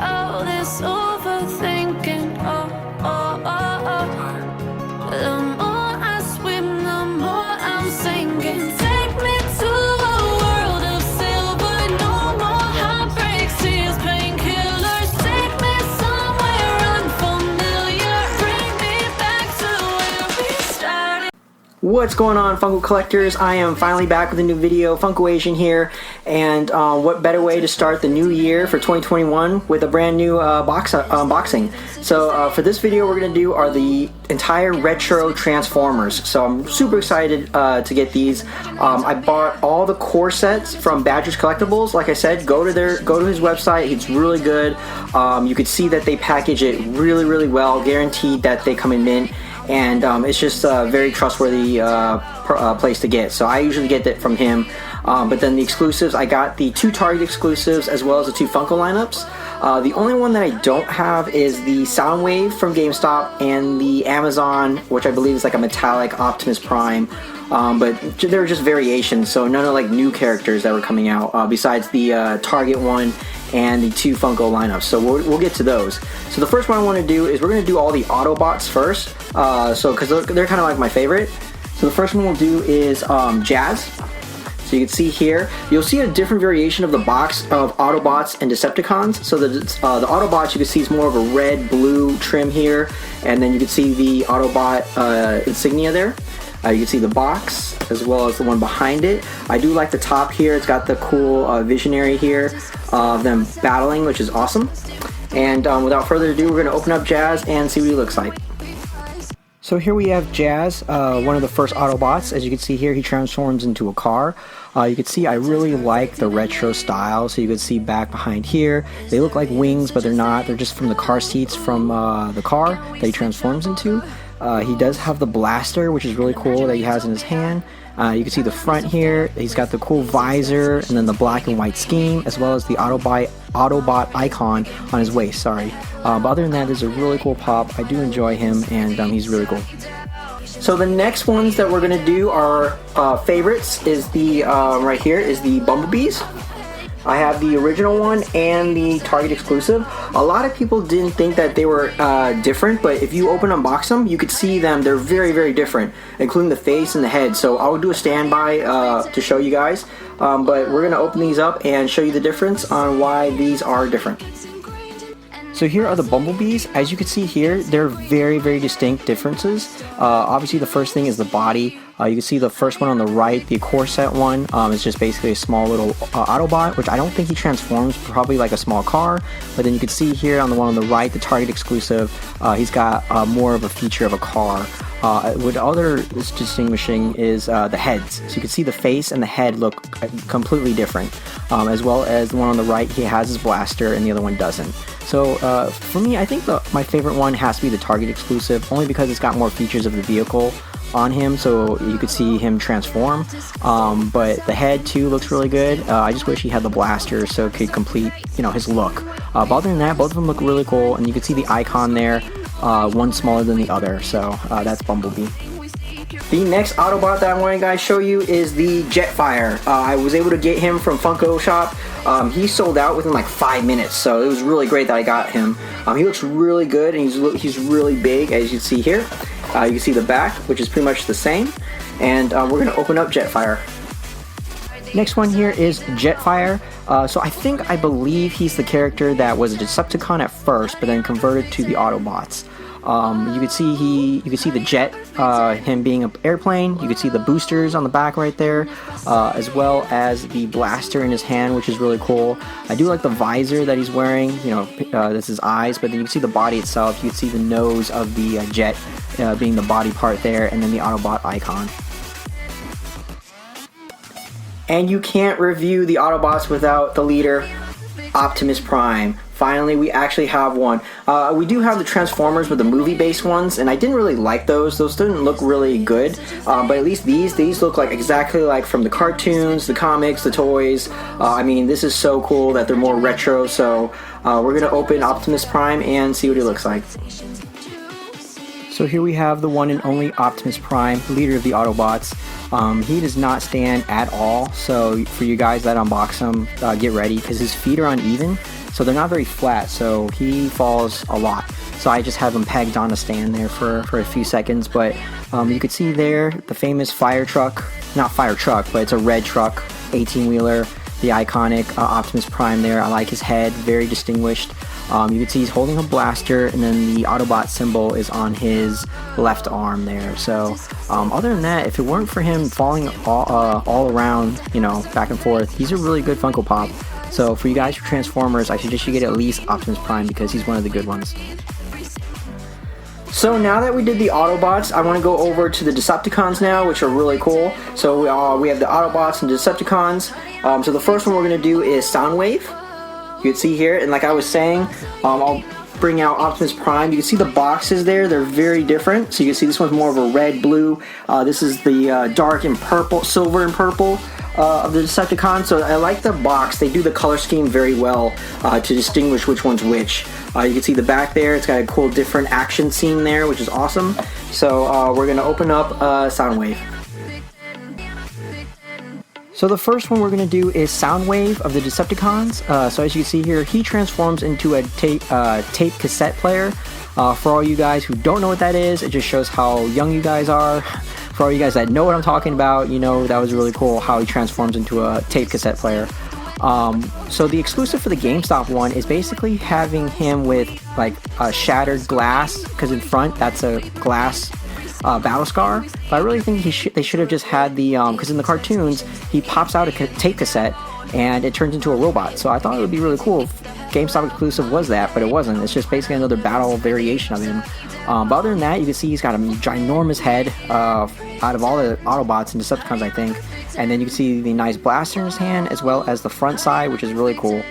all this overthinking. The more I swim, the more I'm sinking. Take me to a world of silver. No more heartbreaks, tears, painkillers. Take me somewhere unfamiliar. Bring me back to where we started. What's going on, Funko collectors? I am finally back with a new video. Funko Asian here, and what better way to start the new year for 2021 with a brand new unboxing. So for this video, we're gonna do are the entire retro Transformers. So I'm super excited to get these. I bought all the core sets from Badger's Collectibles. Like I said, go to his website. It's really good. You could see that they package it really well, guaranteed that they come in mint. And it's just a very trustworthy place to get. So I usually get that from him. But then the exclusives, I got the 2 Target exclusives as well as the 2 Funko lineups. The only one that I don't have is the Soundwave from GameStop and the Amazon, which I believe is like a metallic Optimus Prime. But they're just variations, so none of like new characters that were coming out besides the Target one and the 2 Funko lineups. So we'll get to those. So the first one I want to do is we're going to do all the Autobots first, because they're kind of like my favorite. So the first one we'll do is Jazz. So you can see here, you'll see a different variation of the box of Autobots and Decepticons. So the Autobots you can see is more of a red-blue trim here, and then you can see the Autobot insignia there. You can see the box as well as the one behind it. I do like the top here. It's got the cool visionary here of them battling, which is awesome. And without further ado, we're going to open up Jazz and see what he looks like. So here we have Jazz, one of the first Autobots. As you can see here, he transforms into a car. You can see I really like the retro style. So you can see back behind here, they look like wings, but they're not. They're just from the car seats from the car that he transforms into. He does have the blaster, which is really cool, that he has in his hand. You can see the front here. He's got the cool visor and then the black and white scheme, as well as the Autobot icon on his waist, sorry. But other than that, there's a really cool pop. I do enjoy him, and he's really cool. So the next ones that we're going to do are favorites is the, right here, is the Bumblebees. I have the original one and the Target exclusive. A lot of people didn't think that they were different, but if you unbox them, you could see them. They're very different, including the face and the head. So I'll do a standby to show you guys, but we're gonna open these up and show you the difference on why these are different. So here are the Bumblebees. As you can see here, they're very distinct differences. Obviously the first thing is the body. You can see the first one on the right, the core set one, is just basically a small little Autobot, which I don't think he transforms, probably like a small car. But then you can see here on the one on the right, the Target exclusive, he's got more of a feature of a car. What other is distinguishing is the heads. So you can see the face and the head look completely different, as well as the one on the right, he has his blaster and the other one doesn't. So for me, I think my favorite one has to be the Target exclusive, only because it's got more features of the vehicle on him, so you could see him transform. But the head too looks really good. I just wish he had the blaster so it could complete, his look. But other than that, both of them look really cool, and you can see the icon there. One smaller than the other, so that's Bumblebee. The next Autobot that I want to guys show you is the Jetfire. I was able to get him from Funko Shop. He sold out within like 5 minutes, so it was really great that I got him. He looks really good, and he's really big, as you can see here. You can see the back, which is pretty much the same. And we're going to open up Jetfire. Next one here is Jetfire. So I believe he's the character that was a Decepticon at first, but then converted to the Autobots. You can see the jet, him being an airplane. You can see the boosters on the back right there, as well as the blaster in his hand, which is really cool. I do like the visor that he's wearing. That's his eyes, but then you can see the body itself. You can see the nose of the jet being the body part there, and then the Autobot icon. And you can't review the Autobots without the leader, Optimus Prime. Finally, we actually have one. We do have the Transformers with the movie-based ones, and I didn't really like those. Those didn't look really good, but at least these look like exactly like from the cartoons, the comics, the toys. I mean, this is so cool that they're more retro, so we're going to open Optimus Prime and see what he looks like. So here we have the one and only Optimus Prime, leader of the Autobots. He does not stand at all, so for you guys that unbox him, get ready, because his feet are uneven, so they're not very flat, so he falls a lot. So I just have him pegged on a stand there for a few seconds, but you can see there the famous fire truck, not fire truck, but it's a red truck, 18-wheeler, the iconic Optimus Prime there. I like his head, very distinguished. You can see he's holding a blaster, and then the Autobot symbol is on his left arm there. So other than that, if it weren't for him falling all around, you know, back and forth, he's a really good Funko Pop. So for you guys who Transformers, I suggest you get at least Optimus Prime because he's one of the good ones. So now that we did the Autobots, I want to go over to the Decepticons now, which are really cool. So we have the Autobots and Decepticons. So the first one we're going to do is Soundwave. You can see here, and like I was saying, I'll bring out Optimus Prime. You can see the boxes there, they're very different. So you can see this one's more of a red, blue. This is the dark and purple, silver and purple of the Decepticons. So I like the box. They do the color scheme very well to distinguish which one's which. You can see the back there, it's got a cool different action scene there, which is awesome. So we're going to open up Soundwave. So the first one we're going to do is Soundwave of the Decepticons. So as you can see here, he transforms into a tape cassette player. For all you guys who don't know what that is, it just shows how young you guys are. For all you guys that know what I'm talking about, you know that was really cool how he transforms into a tape cassette player. So the exclusive for the GameStop one is basically having him with like a shattered glass, because in front that's a glass battle scar. But I really think they should have just had the because in the cartoons he pops out a tape cassette and it turns into a robot. So I thought it would be really cool if GameStop exclusive was that, but it wasn't. It's just basically another battle variation of him. But other than that, you can see he's got a ginormous head out of all the Autobots and Decepticons, I think. And then you can see the nice blaster in his hand, as well as the front side, which is really cool.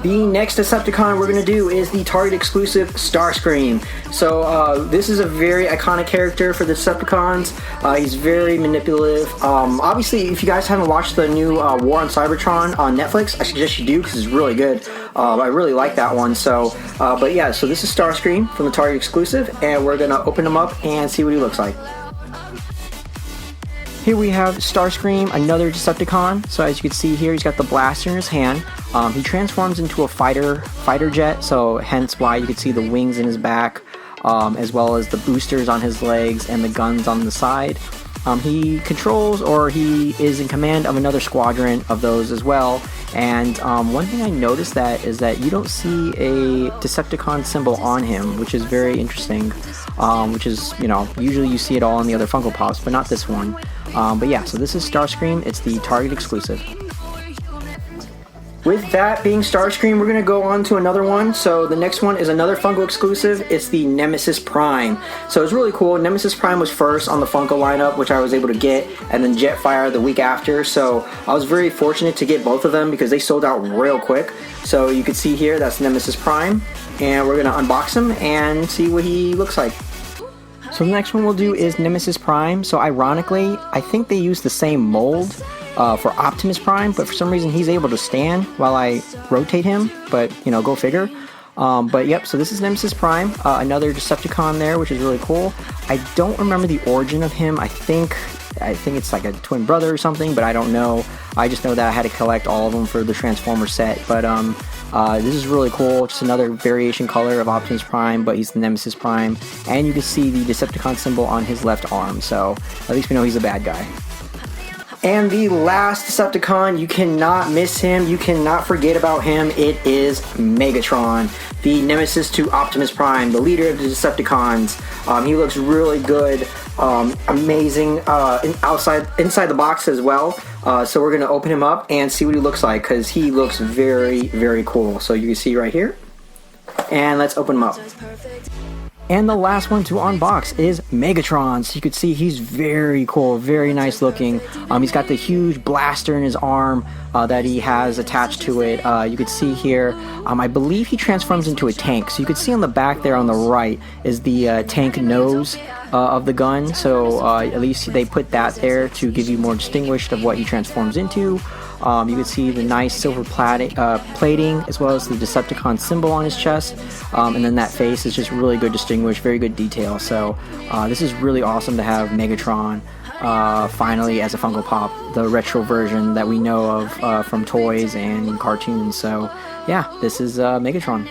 The next Decepticon we're going to do is the Target exclusive Starscream. So this is a very iconic character for the Decepticons. He's very manipulative. Obviously, if you guys haven't watched the new War on Cybertron on Netflix, I suggest you do because it's really good. I really like that one. So, but yeah, so this is Starscream from the Target exclusive, and we're going to open him up and see what he looks like. Here we have Starscream, another Decepticon. So as you can see here, he's got the blaster in his hand. He transforms into a fighter jet, so hence why you can see the wings in his back, as well as the boosters on his legs and the guns on the side. He controls, or he is in command of another squadron of those as well. And one thing I noticed is that you don't see a Decepticon symbol on him, which is very interesting. Which is, you know, usually you see it all in the other Funko Pops, but not this one. But yeah, so this is Starscream. It's the Target exclusive. With that being Starscream, we're going to go on to another one. So the next one is another Funko exclusive. It's the Nemesis Prime. So it's really cool. Nemesis Prime was first on the Funko lineup, which I was able to get, and then Jetfire the week after. So I was very fortunate to get both of them because they sold out real quick. So you can see here, that's Nemesis Prime. And we're going to unbox him and see what he looks like. So the next one we'll do is Nemesis Prime. So ironically, I think they use the same mold for Optimus Prime, but for some reason he's able to stand while I rotate him, but you know, go figure. But yep, so this is Nemesis Prime, another Decepticon there, which is really cool. I don't remember the origin of him. I think it's like a twin brother or something, but I don't know. I just know that I had to collect all of them for the Transformers set. But this is really cool. Just another variation color of Optimus Prime, but he's the Nemesis Prime. And you can see the Decepticon symbol on his left arm, so at least we know he's a bad guy. And the last Decepticon, you cannot miss him, you cannot forget about him. It is Megatron, the nemesis to Optimus Prime, the leader of the Decepticons. He looks really good, amazing inside the box as well. So we're going to open him up and see what he looks like, because he looks very, very cool. So you can see right here. And let's open him up. And the last one to unbox is Megatron. So you can see he's very cool, very nice looking. He's got the huge blaster in his arm that he has attached to it. You can see here, I believe he transforms into a tank. So you can see on the back there on the right is the tank nose of the gun. So at least they put that there to give you more distinguished of what he transforms into. You can see the nice silver plating, as well as the Decepticon symbol on his chest, and then that face is just really good, distinguished, very good detail. So this is really awesome to have Megatron finally as a Funko Pop, the retro version that we know of from toys and cartoons. So yeah, this is Megatron.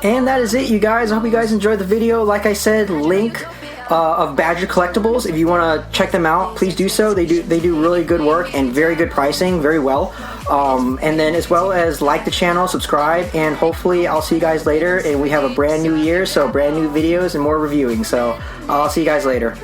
And that is it, you guys. I hope you guys enjoyed the video. Like I said, link of Badger Collectibles. If you want to check them out, please do so. They do really good work and very good pricing, very well. And then as well as like the channel, subscribe, and hopefully I'll see you guys later. And we have a brand new year, so brand new videos and more reviewing. So I'll see you guys later.